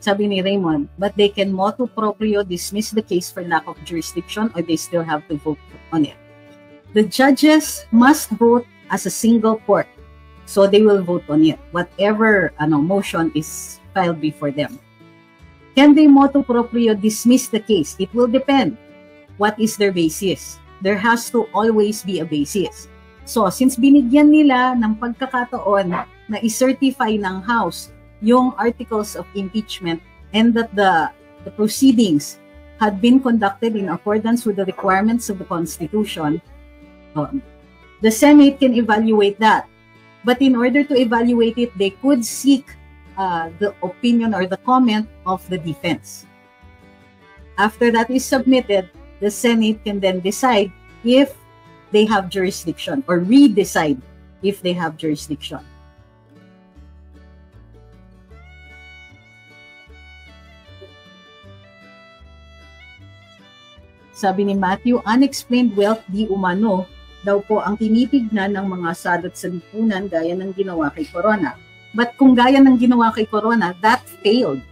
Sabi ni Raymond, but they can motu proprio dismiss the case for lack of jurisdiction or they still have to vote on it. The judges must vote as a single court. So they will vote on it, whatever motion is filed before them. Can they motu proprio dismiss the case? It will depend. What is their basis? There has to always be a basis. So since binigyan nila ng pagkakataon na i-certify ng House yung articles of impeachment and that the proceedings had been conducted in accordance with the requirements of the Constitution, the Senate can evaluate that. But in order to evaluate it, they could seek the opinion or the comment of the defense. After that is submitted, the Senate can then decide if they have jurisdiction or re-decide if they have jurisdiction. Sabi ni Matthew, unexplained wealth di umano daw po ang tinitignan ng mga salot sa lipunan gaya ng ginawa kay Corona. But kung gaya ng ginawa kay Corona, that failed.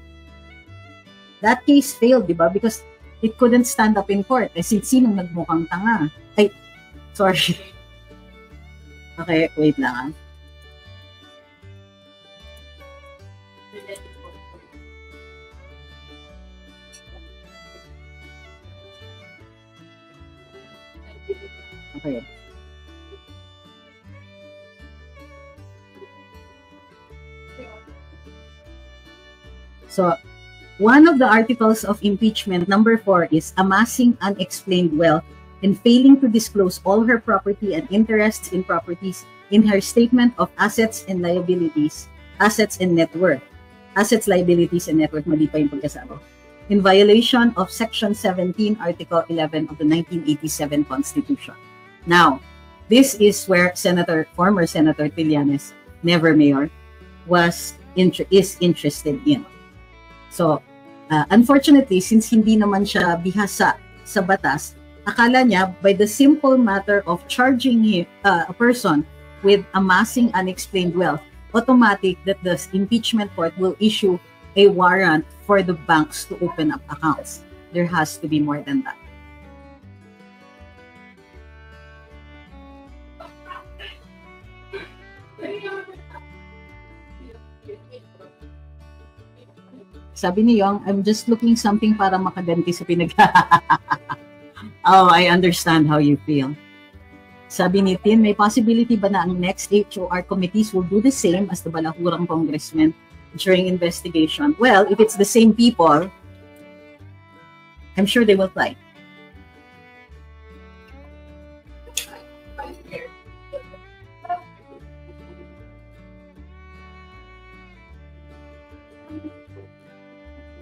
That case failed, di ba? Because it couldn't stand up in court. Eh, sinong nagmukhang tanga? Ay, sorry. Okay, wait lang. Okay. So, one of the articles of impeachment, number 4, is amassing unexplained wealth and failing to disclose all her property and interests in properties in her statement of assets and liabilities, assets and net worth. Assets, liabilities, and net worth, mali pa yung pagkasama. In violation of Section 17, Article 11 of the 1987 Constitution. Now, this is where former Senator Trillanes, never mayor, is interested in. So, unfortunately, since hindi naman siya bihasa sa batas, akala niya by the simple matter of charging a person with amassing unexplained wealth, automatic that the impeachment court will issue a warrant for the banks to open up accounts. There has to be more than that. Sabi ni Yong, I'm just looking something para makaganti sa pinag... Oh, I understand how you feel. Sabi ni Tin, may possibility ba na ang next HOR committees will do the same as the balahurang congressmen during investigation? Well, if it's the same people, I'm sure they will try.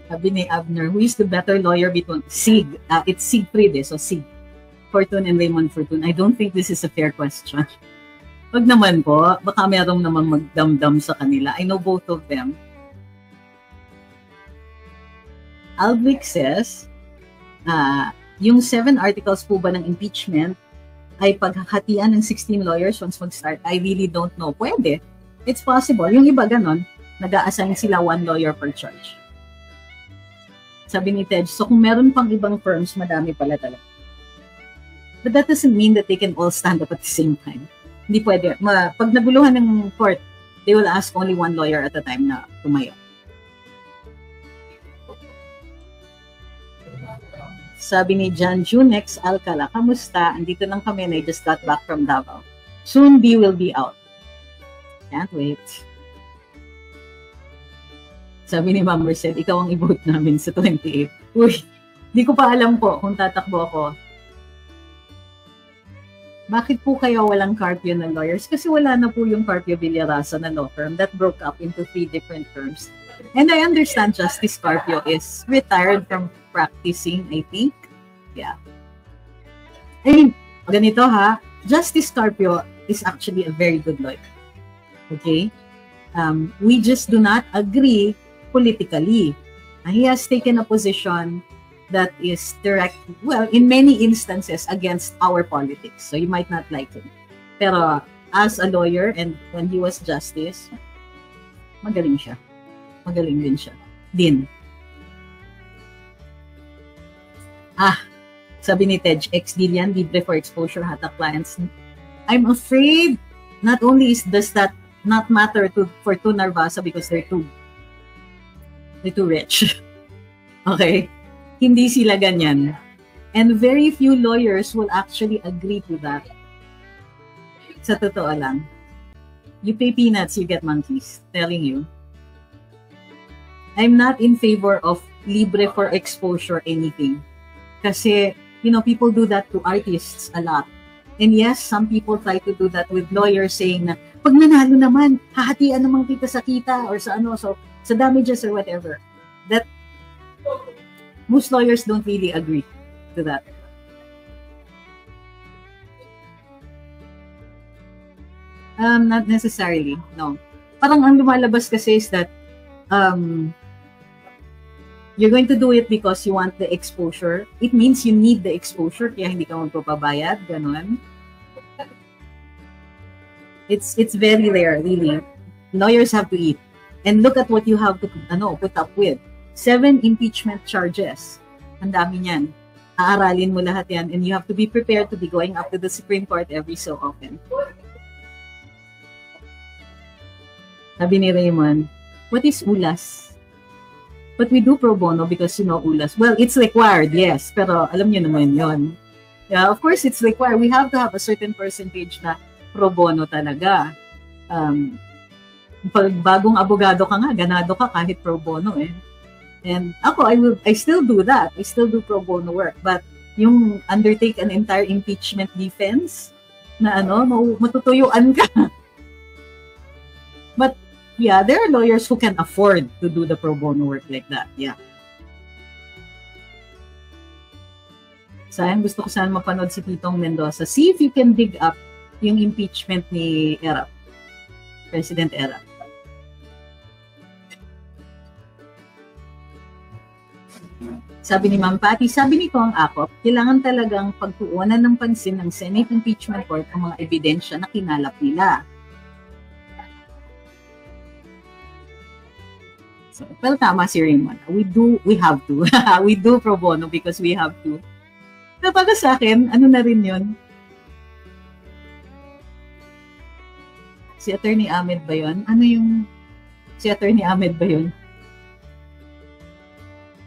Sabi ni Abner, who is the better lawyer between Sig? It's Siegfried, so Sig. Fortune and Raymond Fortune. I don't think this is a fair question. Wag naman po, baka merong naman magdamdam sa kanila. I know both of them. Albrick says, yung 7 articles po ba ng impeachment ay paghahatian ng 16 lawyers once mag-start? I really don't know. Pwede. It's possible. Yung iba ganon, nag-a-assign sila 1 lawyer per charge. Sabi ni Ted, so kung meron pang ibang firms, madami pala talaga. But that doesn't mean that they can all stand up at the same time. Hindi pwede. Pag naguluhan ng court, they will ask only 1 lawyer at a time na tumayo. Sabi ni John Junex Alcala, kamusta? Andito lang kami and I just got back from Davao. Soon B will be out. Can't wait. Sabi ni Ma'am Merced, ikaw ang i-vote namin sa 28. Uy, di ko pa alam po kung tatakbo ako. Bakit po kaya walang Carpio ng lawyers? Kasi wala na po yung Carpio Villarasa na law firm that broke up into 3 different firms. And I understand Justice Carpio is retired from practicing, I think. Yeah. Ay, ganito ha, Justice Carpio is actually a very good lawyer. Okay? We just do not agree politically. He has taken a position that is direct, well, in many instances against our politics. So you might not like him. Pero as a lawyer and when he was justice, magaling siya. Magaling din siya. Sabi ni Tej, ex-Dilian, libre for exposure, hatak clients. I'm afraid not only does that not matter for two Narvasa because they're too rich. Okay? Hindi sila ganyan. And very few lawyers will actually agree to that. Sa totoo lang. You pay peanuts, you get monkeys. Telling you. I'm not in favor of libre for exposure anything. Kasi, you know, people do that to artists a lot. And yes, some people try to do that with lawyers saying na, pag nanalo naman, hahatian naman kita sa kita or sa ano, so sa damages or whatever. That, most lawyers don't really agree to that. Not necessarily, no. Parang ang lumalabas kasi is that you're going to do it because you want the exposure. It means you need the exposure, kaya hindi ka magpapabayad, ganun. It's very rare, really. Lawyers have to eat. And look at what you have to put up with. 7 impeachment charges. Ang dami niyan. Aaralin mo lahat yan, and you have to be prepared to be going up to the Supreme Court every so often. Sabi ni Raymond, what is ulas? But we do pro bono because, you know, ulas. Well, it's required, yes. Pero alam niyo naman yon. Yeah, of course, it's required. We have to have a certain percentage na pro bono talaga. Pag bagong abogado ka nga, ganado ka kahit pro bono eh. And ako, I still do that. I still do pro bono work. But yung undertake an entire impeachment defense na matutuyuan ka. But yeah, there are lawyers who can afford to do the pro bono work like that. Yeah. Sayang, gusto ko sana mapanood si Titong Mendoza. See if you can dig up yung impeachment ni Erap. President Erap. Sabi ni Ma'am Patty, sabi nito ang AKOP, kailangan talagang pagtuunan ng pansin ng Senate Impeachment Court ang mga ebidensya na kinalap nila. So, well, tama si Raymond. We have to. We do pro bono because we have to. Pero para sa akin, ano na rin yun? Si Attorney Ahmed ba yun? Si Attorney Ahmed ba yun?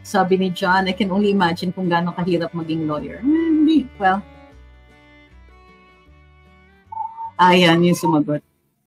Sabi ni John, I can only imagine kung gaano kahirap maging lawyer. Hindi. Well, ayan yung sumagot.